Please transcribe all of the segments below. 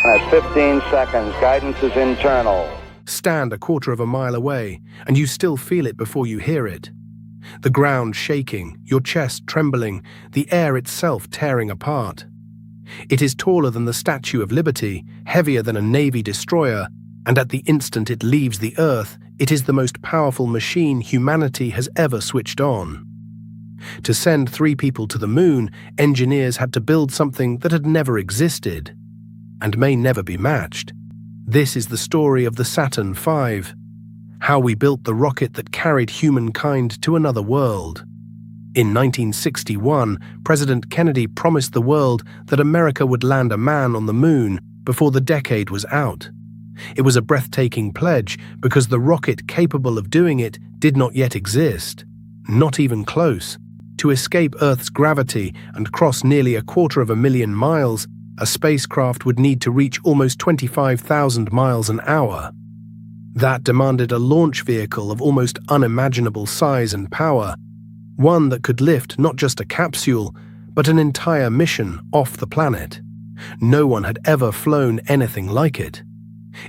At 15 seconds, guidance is internal. Stand a quarter of a mile away, and you still feel it before you hear it. The ground shaking, your chest trembling, the air itself tearing apart. It is taller than the Statue of Liberty, heavier than a Navy destroyer, and at the instant it leaves the Earth, it is the most powerful machine humanity has ever switched on. To send 3 people to the moon, engineers had to build something that had never existed, and may never be matched. This is the story of the Saturn V, how we built the rocket that carried humankind to another world. In 1961, President Kennedy promised the world that America would land a man on the moon before the decade was out. It was a breathtaking pledge because the rocket capable of doing it did not yet exist, not even close. To escape Earth's gravity and cross nearly 250,000 miles, a spacecraft would need to reach almost 25,000 miles an hour. That demanded a launch vehicle of almost unimaginable size and power, one that could lift not just a capsule, but an entire mission off the planet. No one had ever flown anything like it.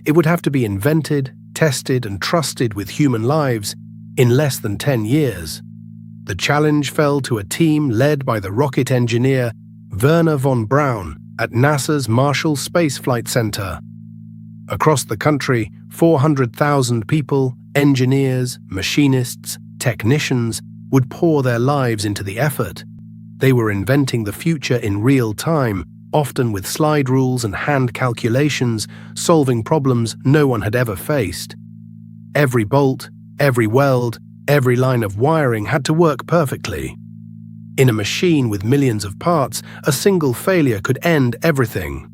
It would have to be invented, tested, and trusted with human lives in less than 10 years. The challenge fell to a team led by the rocket engineer Wernher von Braun at NASA's Marshall Space Flight Center. Across the country, 400,000 people, engineers, machinists, technicians, would pour their lives into the effort. They were inventing the future in real time, often with slide rules and hand calculations, solving problems no one had ever faced. Every bolt, every weld, every line of wiring had to work perfectly. In a machine with millions of parts, a single failure could end everything.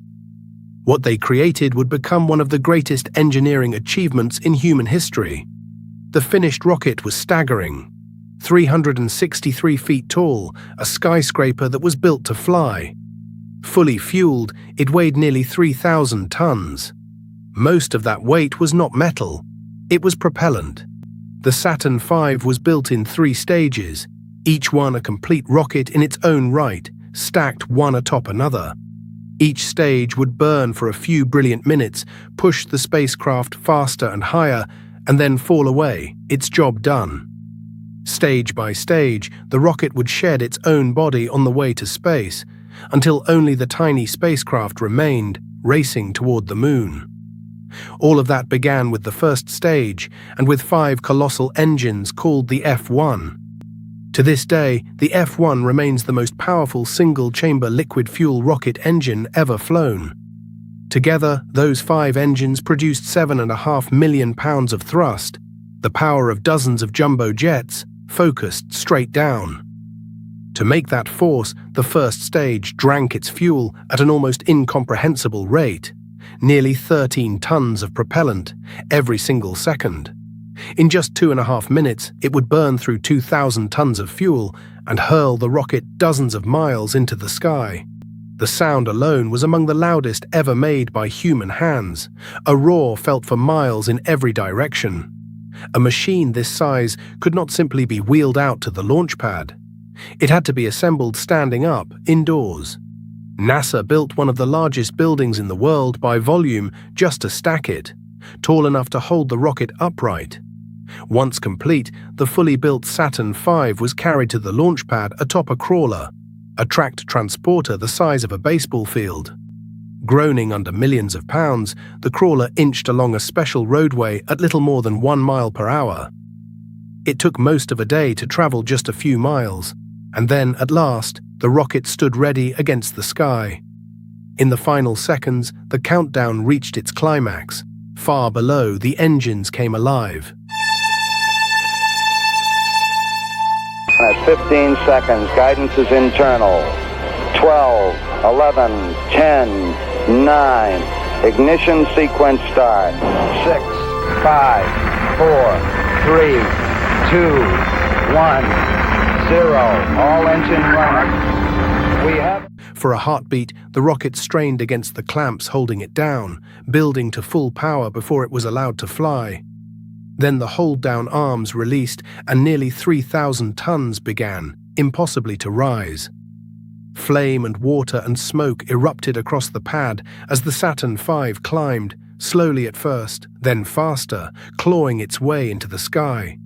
What they created would become one of the greatest engineering achievements in human history. The finished rocket was staggering. 363 feet tall, a skyscraper that was built to fly. Fully fueled, it weighed nearly 3,000 tons. Most of that weight was not metal. It was propellant. The Saturn V was built in 3 stages, each one a complete rocket in its own right, stacked one atop another. Each stage would burn for a few brilliant minutes, push the spacecraft faster and higher, and then fall away, its job done. Stage by stage, the rocket would shed its own body on the way to space, until only the tiny spacecraft remained, racing toward the moon. All of that began with the first stage, and with 5 colossal engines called the F-1. To this day, the F-1 remains the most powerful single-chamber liquid fuel rocket engine ever flown. Together, those 5 engines produced 7.5 million pounds of thrust, the power of dozens of jumbo jets, focused straight down. To make that force, the first stage drank its fuel at an almost incomprehensible rate, nearly 13 tons of propellant every single second. In just 2.5 minutes, it would burn through 2,000 tons of fuel and hurl the rocket dozens of miles into the sky. The sound alone was among the loudest ever made by human hands, a roar felt for miles in every direction. A machine this size could not simply be wheeled out to the launch pad. It had to be assembled standing up, indoors. NASA built one of the largest buildings in the world by volume just to stack it, tall enough to hold the rocket upright. Once complete, the fully built Saturn V was carried to the launch pad atop a crawler, a tracked transporter the size of a baseball field. Groaning under millions of pounds, the crawler inched along a special roadway at little more than 1 mile per hour. It took most of a day to travel just a few miles, and then, at last, the rocket stood ready against the sky. In the final seconds, the countdown reached its climax. Far below, the engines came alive. At 15 seconds, guidance is internal. 12, 11, 10, 9. Ignition sequence start. 6, 5, 4, 3, 2, 1, 0. All engine running. We have... For a heartbeat, the rocket strained against the clamps holding it down, building to full power before it was allowed to fly. Then the hold-down arms released and nearly 3,000 tons began, impossibly to rise. Flame and water and smoke erupted across the pad as the Saturn V climbed, slowly at first, then faster, clawing its way into the sky.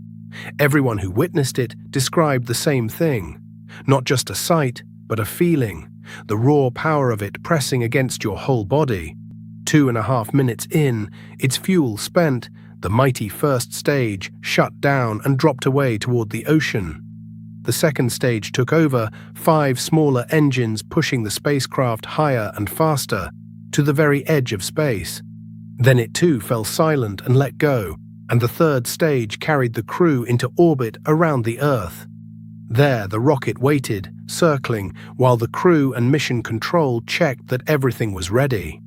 Everyone who witnessed it described the same thing. Not just a sight, but a feeling, the raw power of it pressing against your whole body. 2.5 minutes in, its fuel spent, the mighty first stage shut down and dropped away toward the ocean. The second stage took over, 5 smaller engines pushing the spacecraft higher and faster, to the very edge of space. Then it too fell silent and let go, and the third stage carried the crew into orbit around the Earth. There the rocket waited, circling, while the crew and mission control checked that everything was ready.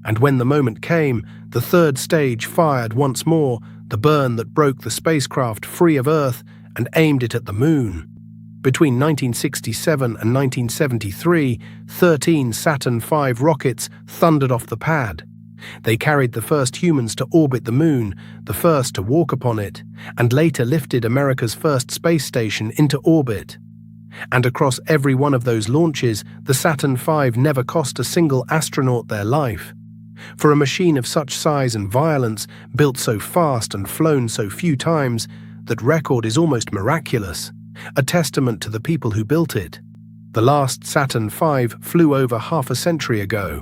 And when the moment came, the third stage fired once more, the burn that broke the spacecraft free of Earth and aimed it at the Moon. Between 1967 and 1973, 13 Saturn V rockets thundered off the pad. They carried the first humans to orbit the Moon, the first to walk upon it, and later lifted America's first space station into orbit. And across every one of those launches, the Saturn V never cost a single astronaut their life. For a machine of such size and violence, built so fast and flown so few times, that record is almost miraculous, a testament to the people who built it. The last Saturn V flew over half a century ago.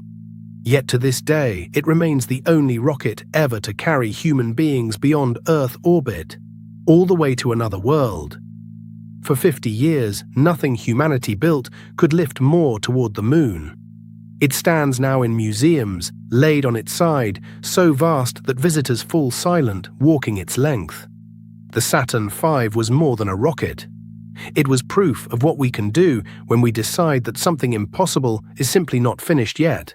Yet to this day, it remains the only rocket ever to carry human beings beyond Earth orbit, all the way to another world. For 50 years, nothing humanity built could lift more toward the Moon. It stands now in museums, laid on its side, so vast that visitors fall silent, walking its length. The Saturn V was more than a rocket. It was proof of what we can do when we decide that something impossible is simply not finished yet.